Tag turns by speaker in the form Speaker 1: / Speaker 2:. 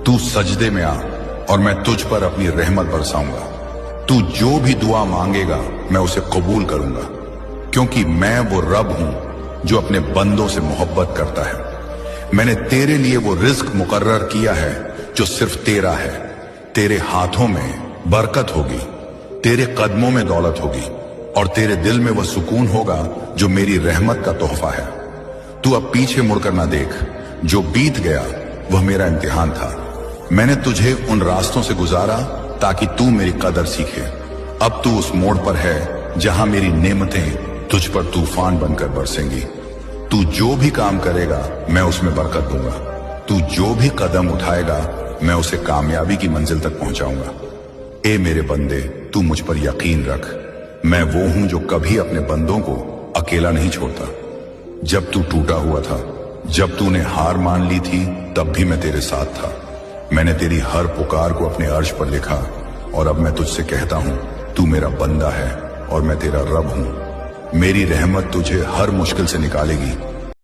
Speaker 1: तू सजदे में आ और मैं तुझ पर अपनी रहमत बरसाऊंगा। तू जो भी दुआ मांगेगा मैं उसे कबूल करूंगा, क्योंकि मैं वो रब हूं जो अपने बंदों से मोहब्बत करता है। मैंने तेरे लिए वो रिज्क मुकर्रर किया है जो सिर्फ तेरा है। तेरे हाथों में बरकत होगी, तेरे कदमों में दौलत होगी, और तेरे दिल में वह सुकून होगा जो मेरी रहमत का तोहफा है। तू अब पीछे मुड़कर ना देख, जो बीत गया वह मेरा इम्तिहान था। मैंने तुझे उन रास्तों से गुजारा ताकि तू मेरी कदर सीखे। अब तू उस मोड़ पर है जहां मेरी नेमतें तुझ पर तूफान बनकर बरसेंगी। तू जो भी काम करेगा मैं उसमें बरकत दूंगा। तू जो भी कदम उठाएगा मैं उसे कामयाबी की मंजिल तक पहुंचाऊंगा। ए मेरे बंदे, तू मुझ पर यकीन रख। मैं वो हूं जो कभी अपने बंदों को अकेला नहीं छोड़ता। जब तू टूटा हुआ था, जब तूने हार मान ली थी, तब भी मैं तेरे साथ था। मैंने तेरी हर पुकार को अपने अर्श पर लिखा, और अब मैं तुझसे कहता हूं, तू मेरा बंदा है और मैं तेरा रब हूं। मेरी रहमत तुझे हर मुश्किल से निकालेगी